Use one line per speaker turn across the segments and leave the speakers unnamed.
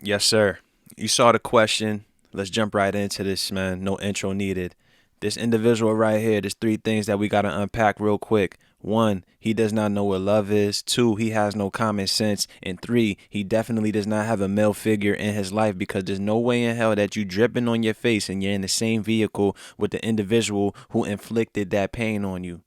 Yes, sir. You saw the question. Let's jump right into this, man. No intro needed. This individual right here, there's three things that we got to unpack real quick. One, he does not know what love is. Two, he has no common sense. And three, he definitely does not have a male figure in his life because there's no way in hell that you dripping on your face and you're in the same vehicle with the individual who inflicted that pain on you.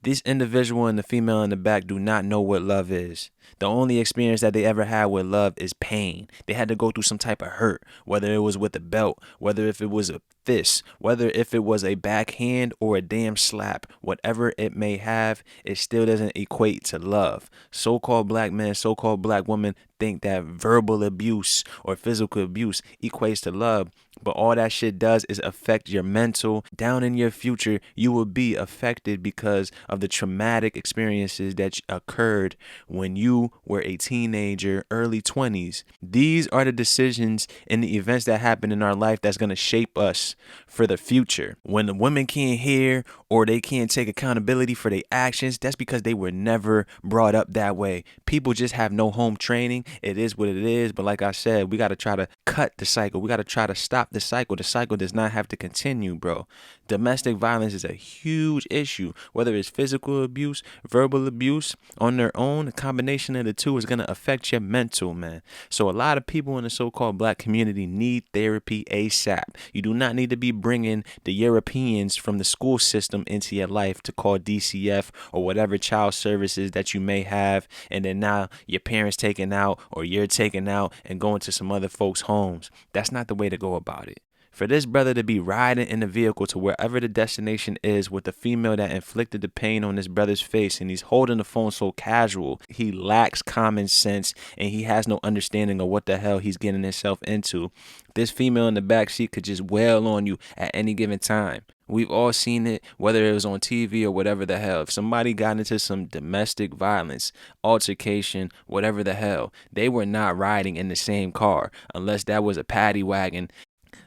This individual and the female in the back do not know what love is. The only experience that they ever had with love is pain. They had to go through some type of hurt, whether it was with a belt, whether if it was a fist, whether if it was a backhand or a damn slap, whatever it may have, it still doesn't equate to love. So-called black men, so-called black women think that verbal abuse or physical abuse equates to love. But all that shit does is affect your mental. Down in your future, you will be affected because of the traumatic experiences that occurred when you were a teenager, early 20s. These are the decisions and the events that happen in our life that's going to shape us for the future. When the women can't hear or they can't take accountability for their actions, that's because they were never brought up that way. People just have no home training. It is what it is. But like I said, we got to try to cut the cycle. We got to try to stop the cycle. The cycle does not have to continue, bro. Domestic violence is a huge issue. Whether it's physical abuse, verbal abuse on their own, a combination of the two is going to affect your mental, man. So a lot of people in the so-called black community need therapy ASAP. You do not need to be bringing the Europeans from the school system into your life to call DCF or whatever child services that you may have, and then now your parents taken out or you're taken out and going to some other folks' homes. That's not the way to go about it. For this brother to be riding in the vehicle to wherever the destination is with the female that inflicted the pain on his brother's face, and he's holding the phone so casual, he lacks common sense and he has no understanding of what the hell he's getting himself into. This female in the back seat could just wail on you at any given time. We've all seen it, whether it was on TV or whatever the hell. If somebody got into some domestic violence, altercation, whatever the hell, they were not riding in the same car unless that was a paddy wagon.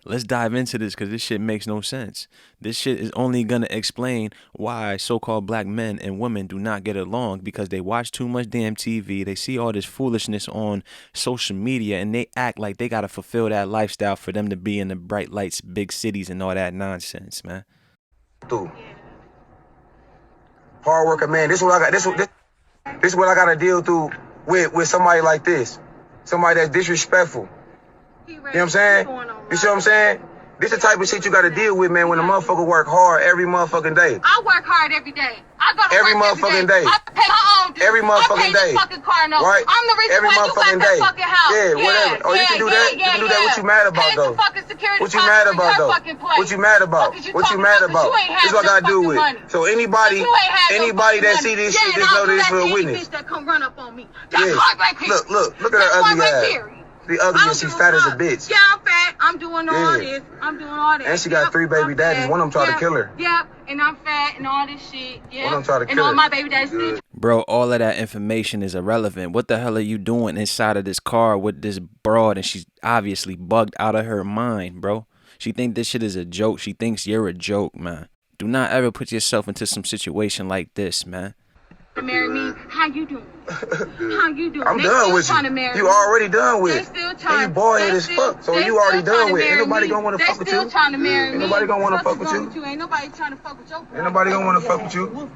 Let's dive into this because this shit makes no sense. This shit is only going to explain why so-called black men and women do not get along, because they watch too much damn TV. They see all this foolishness on social media and they act like they got to fulfill that lifestyle for them to be in the bright lights, big cities and all that nonsense, man.
Hard worker, man. This is what I got. This is what I got to deal through with somebody like this. Somebody that's disrespectful. You know what I'm saying? You see what I'm saying? This the type of shit you got to deal with, man, when a motherfucker work hard every motherfucking day.
I work hard every day. I go to
every
work
motherfucking day.
I pay my own dues.
Every motherfucking day.
I pay the fucking car note.
Right?
I'm the reason
every
why
motherfucking
you got
day.
that fucking house.
Yeah, whatever. Oh, you can do that? You can do that? What you mad about, though? What you mad about, though? What you mad about? What you mad about? This is what I gotta do with it. So anybody that see this shit, just know this for a witness.
That come run up on me.
Look at her ugly ass. The ugliest, she's fat as a bitch.
Yeah, I'm fat. I'm doing all this.
And she got 3 baby daddies. One of them tried to kill her.
Yep, and I'm fat and all this shit. Yep.
One of them tried to kill her.
And all my baby daddies.
Bro, all of that information is irrelevant. What the hell are you doing inside of this car with this broad? And she's obviously bugged out of her mind, bro. She think this shit is a joke. She thinks you're a joke, man. Do not ever put yourself into some situation like this, man.
To marry me, how you doing? How you doing?
I'm done with you. You already done with. And you boy as fuck. So you already done with. Ain't nobody gonna wanna fuck with you.
Still trying to marry me.
Ain't nobody gonna wanna fuck with you.
Ain't nobody trying to fuck with you.
Ain't nobody gonna wanna fuck with you.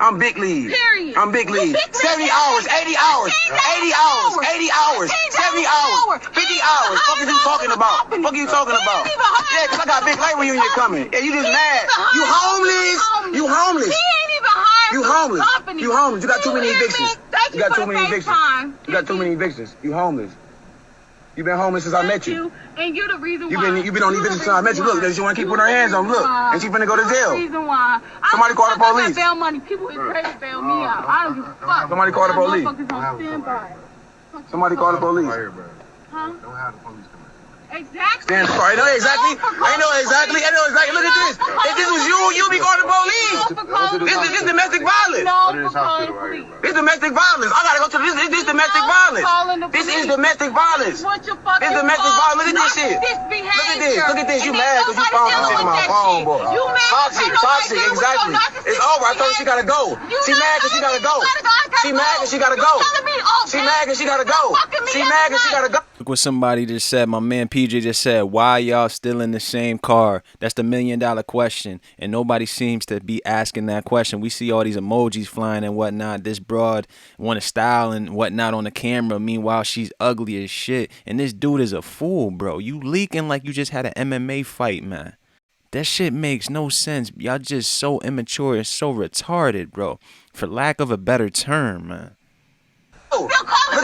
I'm big league.
Period.
I'm big league. 70 hours, 80 hours, 80 hours, 80 hours, 70 hours, 50 hours. Fuck is you talking about? Fuck you talking about? Yeah, cause I got big light reunion coming. Yeah, you just mad. You homeless. You homeless.
He ain't even hired.
You homeless. You homeless. You got too many evictions. You got too many evictions. You got too many evictions. You homeless. You've been homeless since I met you.
And you're the reason why.
You've been on evictions since I met you. Look, she want to keep putting her hands on him. Look, and she finna go to jail.
Reason why.
Somebody call the police.
Bail money. People is ready to bail me out. I don't give a fuck.
Somebody call the police. Somebody call the police.
Huh?
Don't have the police come in.
Exactly.
Stand for. I know exactly. I know exactly. Look at this. If this was you, you'd be calling the police. This is domestic violence.
No, for calling the police.
This domestic domestic violence. I gotta go to this domestic violence. This is domestic violence. This domestic violence. Look at this shit. Look at this. Look at this. You mad because you found some shit in my phone, boy. Toxic. Exactly. It's over. I told her she gotta go. She mad because she gotta go. She mad because she gotta go. She mad because she gotta go. She mad because she gotta go.
Look what somebody just said. My man PJ just said, why y'all still in the same car? That's the $1 million question. And nobody seems to be asking that question. We see all these emojis flying and whatnot. This broad want to style and whatnot on the camera. Meanwhile, she's ugly as shit. And this dude is a fool, bro. You leaking like you just had an MMA fight, man. That shit makes no sense. Y'all just so immature and so retarded, bro. For lack of a better term, man.
Look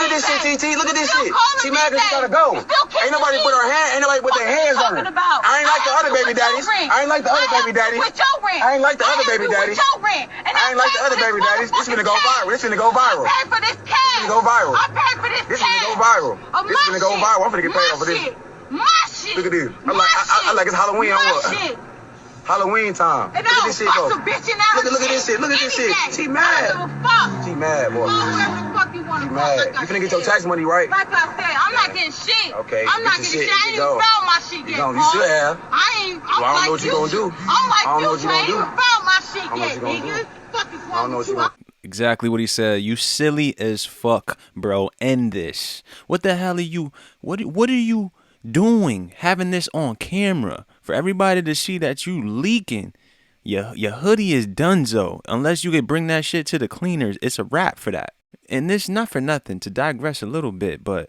at this shit, TT. Look at this shit. She mad because she gotta go. Ain't nobody put their hands on her. I ain't like the other baby daddies. I ain't like the other baby daddies. I ain't like the other baby daddies. I ain't like the other baby daddies. This finna go viral. This finna go viral.
I paid for this cash.
This finna go viral.
I paid for this
This
cash.
finna go viral. This finna go viral. I'm finna get paid
My
off of this.
shit. My shit.
Look at this. I like it's Halloween on what?
Shit.
Halloween time.
And
Look at this shit though.
some bitch in our
Look at this shit. Look at this shit. She mad.
I don't give a fuck.
She mad, boy.
Whoever the fuck you want to
She mad. You finna get your tax money, right?
Like I said, I'm not getting shit.
Okay,
I'm not
get
getting
your
shit.
shit.
I ain't
Go.
even found my shit yet.
You should have.
I ain't.
Well, I don't know what you gonna do.
I'm like
I don't know what
you,
you
I
gonna
ain't
do.
even found my shit
I don't know
yet,
what you gonna
nigga.
do.
Fuck is
I don't
wrong
know
with
what you
you?
gonna
Exactly what he said. You silly as fuck, bro. End this. What the hell are you? What are you doing? Having this on camera for everybody to see that you leaking. Your hoodie is donezo. Unless you could bring that shit to the cleaners, it's a wrap for that. And this not for nothing, to digress a little bit, but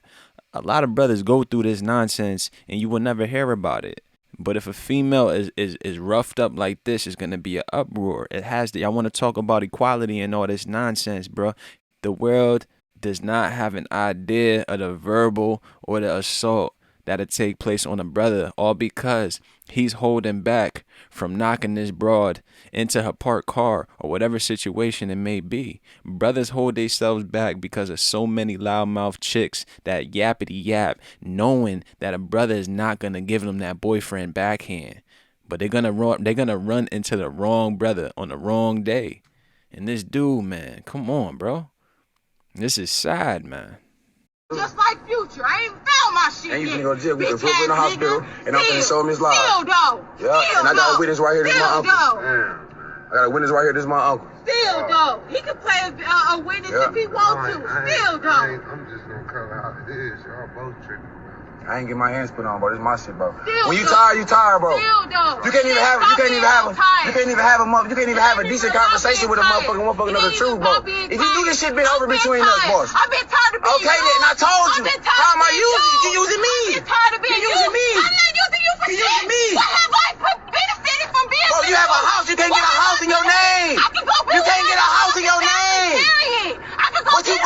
a lot of brothers go through this nonsense and you will never hear about it. But if a female is roughed up like this, it's gonna be an uproar. It has to. I want to talk about equality and all this nonsense, bro. The world does not have an idea of the verbal or the assault that'll take place on a brother, all because he's holding back from knocking this broad into her parked car or whatever situation it may be. Brothers hold themselves back because of so many loudmouth chicks that yappity yap, knowing that a brother is not gonna give them that boyfriend backhand, but they're gonna run into the wrong brother on the wrong day. And this dude, man, come on, bro. This is sad, man.
Just like Future, I ain't found my shit
And you
yet.
finna go to jail. We can put him in the
Bitch-ass
hospital,
nigga.
and I'm finna show him his live.
Still though.
Yeah,
Still
and I got a
though.
witness right here. This is my
Still
uncle.
though.
I got a witness right here. This is my uncle.
Still though. He can play a witness if he want to. Still though.
I'm just gonna cover how it is. Y'all both tripping.
I ain't get my hands put on, bro. This is my shit, bro.
Still
When you
though.
tired, you tired, bro.
Still though.
You can't even have a decent conversation with a motherfucker know the truth, bro. If you do this shit been over between us, boss.
I've been tired of being
Okay then, I told you. How am I using you? You using me?
I'm tired of being
You using me?
I'm not using you for
You
shit.
using me?
What have I benefited from being
Bro,
with
you have a house. You can't get a house in your name.
I can go
You can't get a house in your name.
Period. I can go
But you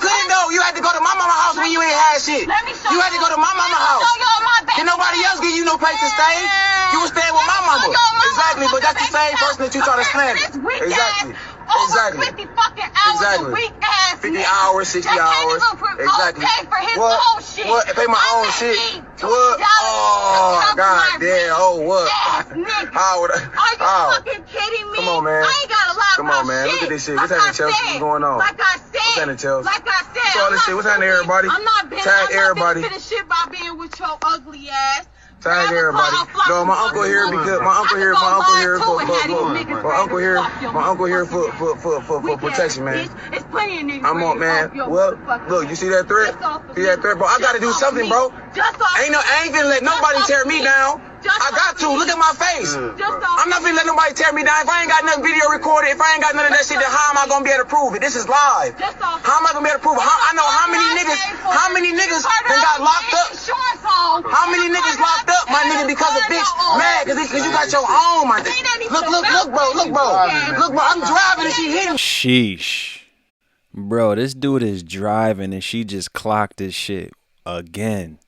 couldn't though. You had to go to my mama's house when you ain't had shit.
Let me show
You had to go to my mama's house.
Show you all my back.
Can nobody else give you no place to stay? You was staying with my mama. Exactly, but that's the same person that you try to slander. Exactly. Exactly.
50 fucking hours
Exactly.
a week ass
50
nigga.
hours, 60
That can't
hours.
even
Exactly.
pay for his
What?
own shit.
What? Pay my own shit. What? Oh, god damn. Oh, what? How would
Are you
how?
fucking kidding me?
Come on, man.
I ain't got a lot
Come
of
on, man.
shit.
Look at this shit.
Like
What's happening,
I
Chelsea?
said,
What's going on?
Like I said.
What's happening, Chelsea?
Like I said.
What's all this shit? What's happening, everybody?
I'm not
Tag everybody.
benefiting shit by being with your ugly ass.
Tag everybody. No, my uncle here because my uncle here for protection, man.
It's plenty of niggas.
I'm on, man. Well, look, you see that threat? See that threat, bro? I gotta do something, bro. I ain't gonna let nobody tear me down. I got to. Look at my face. I'm not gonna let nobody tear me down. If I ain't got nothing video recorded, if I ain't got none of that shit, then how am I gonna be able to prove it? This is live. How am I gonna be able to prove it? I know how many niggas done got locked up. How many niggas locked up, my nigga, because a bitch mad because you got your own, my nigga. Look, bro. I'm driving and she hit me.
Sheesh. Bro, this dude is driving and she just clocked this shit again.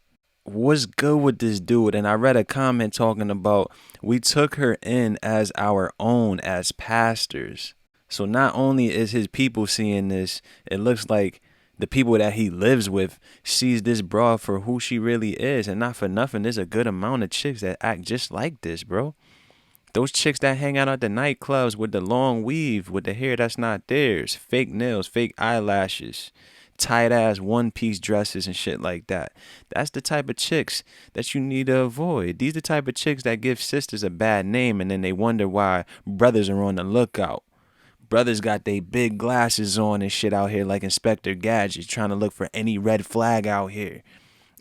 What's good with this dude? And I read a comment talking about we took her in as our own, as pastors. So not only is his people seeing this, it looks like the people that he lives with sees this broad for who she really is. And not for nothing, there's a good amount of chicks that act just like this, bro. Those chicks that hang out at the nightclubs with the long weave, with the hair that's not theirs, fake nails, fake eyelashes, tight ass one piece dresses and shit like that. That's the type of chicks that you need to avoid. These are the type of chicks that give sisters a bad name and then they wonder why brothers are on the lookout. Brothers got they big glasses on and shit out here like Inspector Gadget trying to look for any red flag out here.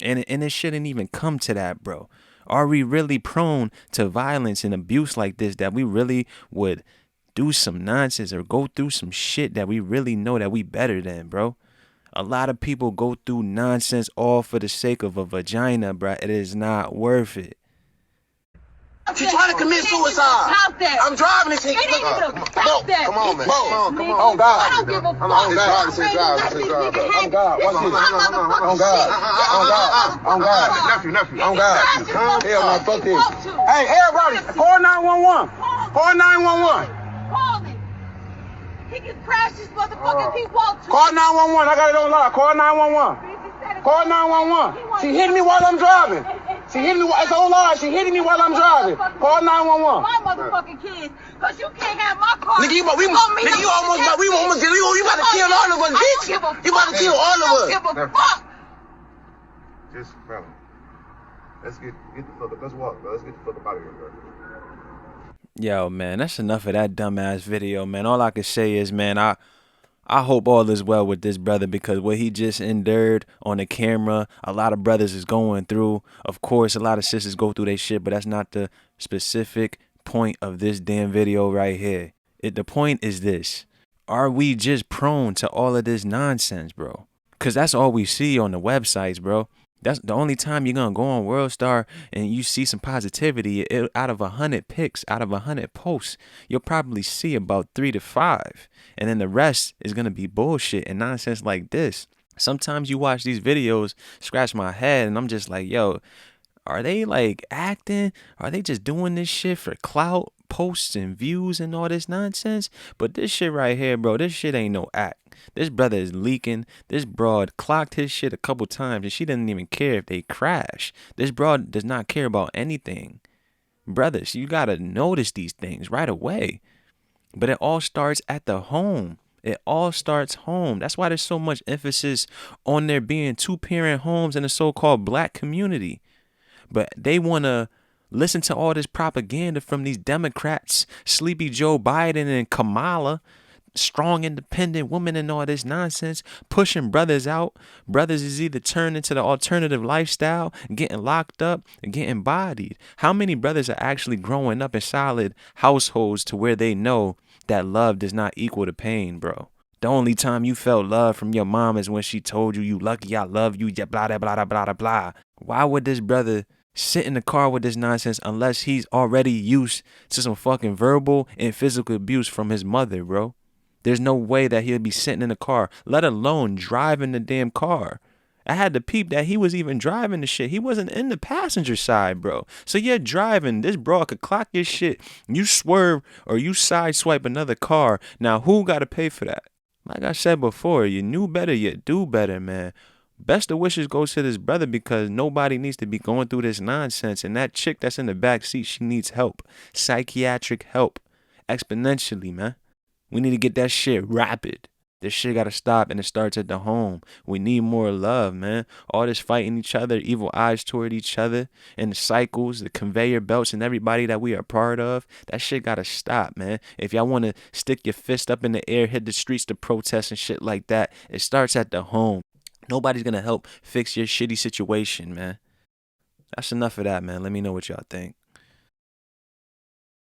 And it shouldn't even come to that, bro. Are we really prone to violence and abuse like this that we really would do some nonsense or go through some shit that we really know that we better than, bro? A lot of people go through nonsense all for the sake of a vagina, bro. It is not worth it.
She's trying to commit suicide. I'm driving this shit.
Come on, man. Come on.
Oh, God.
I don't give a fuck.
Oh, God.
It's drive.
Oh, God. Watch this. Oh, God. Oh, God. Oh, God.
Nephew.
Oh, God. Hell no, fuck this. Hey, everybody, call 911. Call 911.
Call me. He can crash this motherfucker if he wants to.
Call 911. I got it on lock. Call 911. Call 911. She hit me while I'm driving. She hit me. It's on live. She hitting me while I'm driving. Call 911.
My motherfucking kids, cause you can't have my car.
Nigga, you about to kill all of us, bitch. You about to kill all of us.
Give a fuck.
Just, fella. Let's get the fuck up. Let's walk, bro. Let's get the fuck up out of here, bro.
Yo, man, that's enough of that dumbass video, man. All I can say is, man, I hope all is well with this brother because what he just endured on the camera, a lot of brothers is going through. Of course, a lot of sisters go through their shit, but that's not the specific point of this damn video right here. The point is this. Are we just prone to all of this nonsense, bro? Because that's all we see on the websites, bro. That's the only time you're going to go on WorldStar and you see some positivity. Out of 100 pics, out of 100 posts, you'll probably see about 3 to 5. And then the rest is going to be bullshit and nonsense like this. Sometimes you watch these videos, scratch my head, and I'm just like, yo, are they like acting? Are they just doing this shit for clout, posts, and views and all this nonsense? But this shit right here, bro, this shit ain't no act. This brother is leaking. This broad clocked his shit a couple times and she didn't even care if they crash. This broad does not care about anything. Brothers, you gotta notice these things right away. But it all starts at the home. It all starts home. That's why there's so much emphasis on there being 2-parent homes in the so-called black community. But they want to listen to all this propaganda from these Democrats, Sleepy Joe Biden and Kamala, strong independent woman and all this nonsense, pushing brothers out. Brothers is either turned into the alternative lifestyle, getting locked up, and getting bodied. How many brothers are actually growing up in solid households to where they know that love does not equal to pain, bro? The only time you felt love from your mom is when she told you, you lucky, I love you, blah, blah, blah, blah, blah, blah. Why would this brother sit in the car with this nonsense unless he's already used to some fucking verbal and physical abuse from his mother, bro? There's no way that he'll be sitting in the car, let alone driving the damn car. I had to peep that he was even driving the shit. He wasn't in the passenger side, bro. So you're driving. This bro could clock your shit. You swerve or you sideswipe another car. Now, who got to pay for that? Like I said before, you knew better, you do better, man. Best of wishes goes to this brother because nobody needs to be going through this nonsense. And that chick that's in the back seat, she needs help. Psychiatric help. Exponentially, man. We need to get that shit rapid. This shit gotta stop and it starts at the home. We need more love, man. All this fighting each other, evil eyes toward each other, and the cycles, the conveyor belts, and everybody that we are part of, that shit gotta stop, man. If y'all wanna stick your fist up in the air, hit the streets to protest and shit like that, it starts at the home. Nobody's gonna help fix your shitty situation, man. That's enough of that, man. Let me know what y'all think.